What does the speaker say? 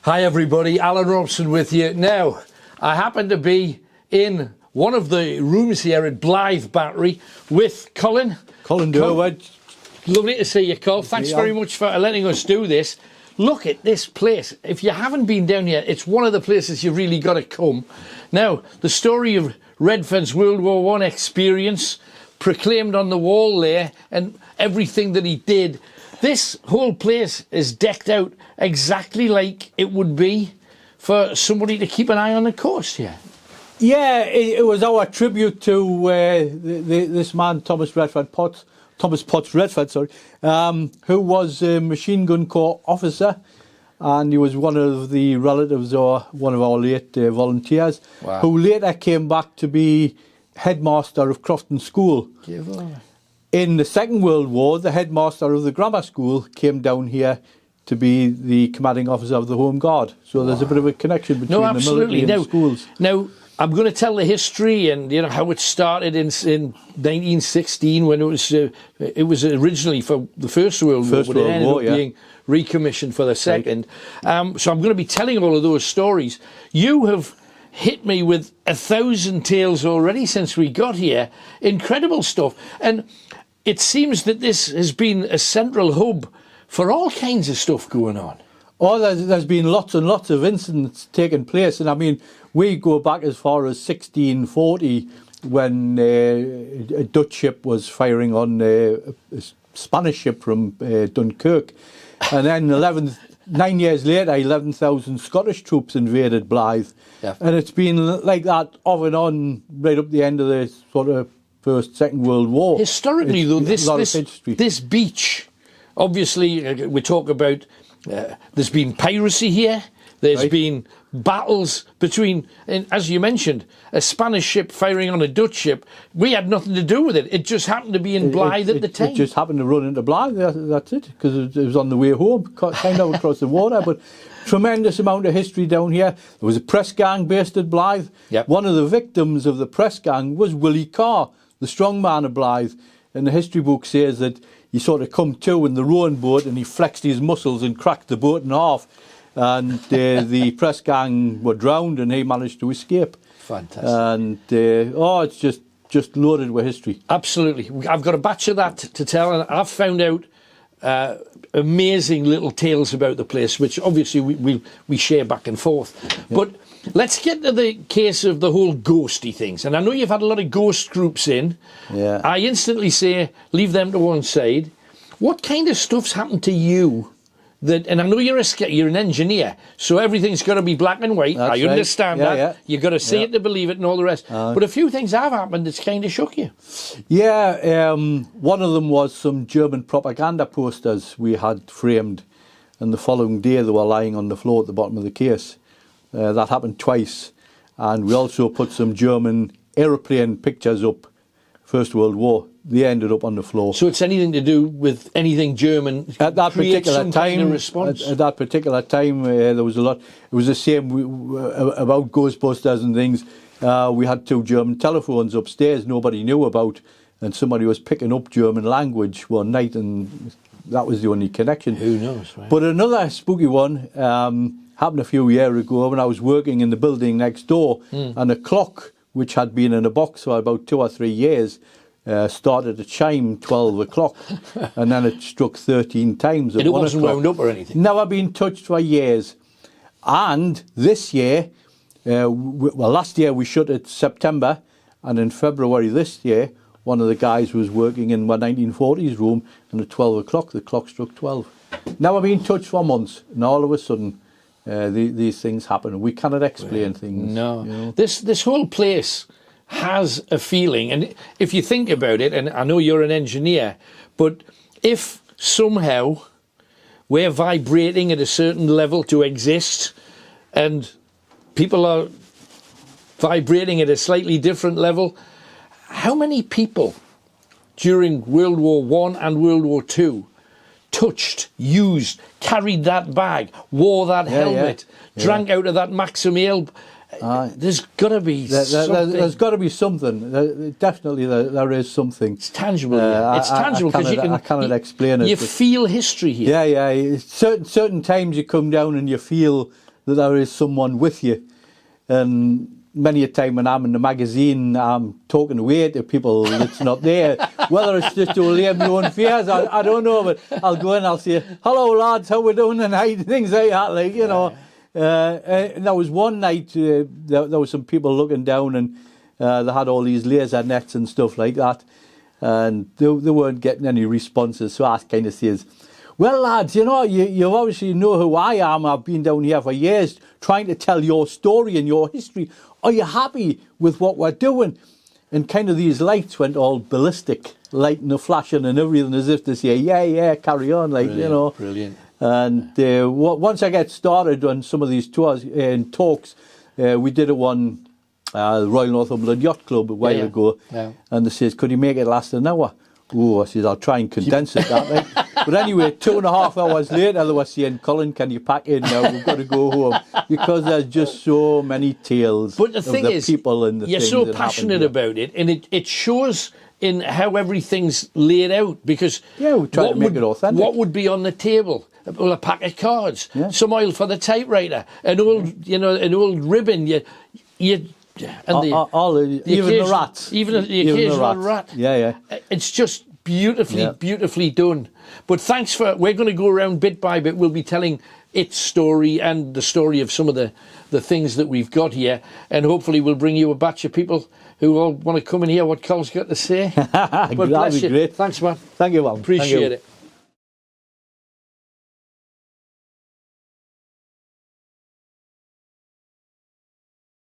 Hi everybody, Alan Robson with you. Now, I happen to be in one of the rooms here at Blyth Battery with Colin. Colin Durwood. Lovely to see you, Col. Thanks very much for letting us do this. Look at this place. If you haven't been down here, it's one of the places you've really got to come. Now, the story of Redfern's World War I experience, proclaimed on the wall there, and everything that he did. This whole place is decked out exactly like it would be for somebody to keep an eye on the coast here. Yeah, it was our tribute to this man, Thomas Potts Redfern, who was a machine gun corps officer, and he was one of the relatives or one of our late volunteers, who later came back to be headmaster of Crofton School. In the Second World War, the headmaster of the grammar school came down here to be the commanding officer of the Home Guard. So there's a bit of a connection between the military and the schools. Now, I'm going to tell the history and how it started in 1916 when it was originally for the First World War, but it ended up being recommissioned for the Second. So I'm going to be telling all of those stories. You have hit me with 1,000 tales already since we got here. Incredible stuff. And it seems that this has been a central hub for all kinds of stuff going on. Oh, there's been lots and lots of incidents taking place. And I mean, we go back as far as 1640 when a Dutch ship was firing on a Spanish ship from Dunkirk. And then 9 years later, 11,000 Scottish troops invaded Blyth. Yeah. And it's been like that off and on right up the end of the sort of First, Second World War. Historically, though, this beach, obviously, we talk about, there's been piracy here, there's been battles between, and as you mentioned, a Spanish ship firing on a Dutch ship. We had nothing to do with it. It just happened to be in Blyth at the time. It just happened to run into Blyth, that's it, because it was on the way home, kind of across the water. But tremendous amount of history down here. There was a press gang based at Blyth. Yep. One of the victims of the press gang was Willie Carr, the strong man of Blyth. And the history book says that he sort of come to in the rowing boat and he flexed his muscles and cracked the boat in half. And the press gang were drowned and he managed to escape. Fantastic. And it's just loaded with history. Absolutely. I've got a batch of that to tell, and I've found out amazing little tales about the place, which obviously we share back and forth. Yep. But let's get to the case of the whole ghosty things. And I know you've had a lot of ghost groups in. Yeah. I instantly say, leave them to one side. What kind of stuff's happened to you? And I know you're an engineer, so everything's got to be black and white. I understand that. Yeah. You've got to see it to believe it and all the rest. But a few things have happened that's kind of shook you. Yeah, one of them was some German propaganda posters we had framed, and the following day they were lying on the floor at the bottom of the case. That happened twice. And we also put some German aeroplane pictures up, First World War. They ended up on the floor. So it's anything to do with anything German at that particular time. Kind of response? At that particular time, there was a lot. It was the same about Ghostbusters and things. We had 2 German telephones upstairs nobody knew about, and somebody was picking up German language one night, and that was the only connection. Who knows, right? But another spooky one happened a few years ago when I was working in the building next door, and a clock, which had been in a box for about 2 or 3 years, started to chime 12 o'clock, and then it struck 13 times at 1 o'clock. It wasn't wound up or anything? Never been touched for years. And this year, last year we shut it September, and in February this year, one of the guys was working in my 1940s room, and at 12 o'clock the clock struck 12. Never been touched for months, and all of a sudden these things happen. We cannot explain things. No. You know? This whole place has a feeling, and if you think about it, and I know you're an engineer, but if somehow we're vibrating at a certain level to exist, and people are vibrating at a slightly different level, how many people during World War I and World War II touched, used, carried that bag, wore that helmet, drank out of that Maxim Ale? There's got to be something. There's got to be something. Definitely there is something. It's tangible. It's tangible because I cannot explain it. You feel history here. Yeah. Certain times you come down and you feel that there is someone with you. And many a time when I'm in the magazine, I'm talking away to people that's not there. Whether it's just to allay my own fears, I don't know, but I'll go in, I'll say, hello lads, how we doing tonight? Things like that, like, you know. And there was one night, there was some people looking down, and they had all these laser nets and stuff like that, and they weren't getting any responses. So I kind of says, well lads, you know, you obviously know who I am. I've been down here for years trying to tell your story and your history. Are you happy with what we're doing? And kind of these lights went all ballistic, lighting and flashing and everything, as if to say, yeah, carry on, like, brilliant, you know. Brilliant. And once I get started on some of these tours and talks, we did a one, the Royal Northumberland Yacht Club a while ago, and they says, could you make it last an hour? Oh, I says, I'll try and condense it that way. But anyway, 2.5 hours later, they were saying, Colin, can you pack in now? We've got to go home. Because there's just so many tales but the thing of the is, people and the you're things so that passionate happened about it, and it shows in how everything's laid out. Because we try to make it authentic. What would be on the table? Well, a pack of cards, some oil for the typewriter, an old ribbon. Even the rats, even the occasional rat. Yeah. It's just beautifully done. But thanks for. We're going to go around bit by bit. We'll be telling its story and the story of some of the things that we've got here, and hopefully we'll bring you a batch of people who all want to come and hear what Cole's got to say. But bless you. Great. Thanks, man. Thank you, Will. Appreciate it.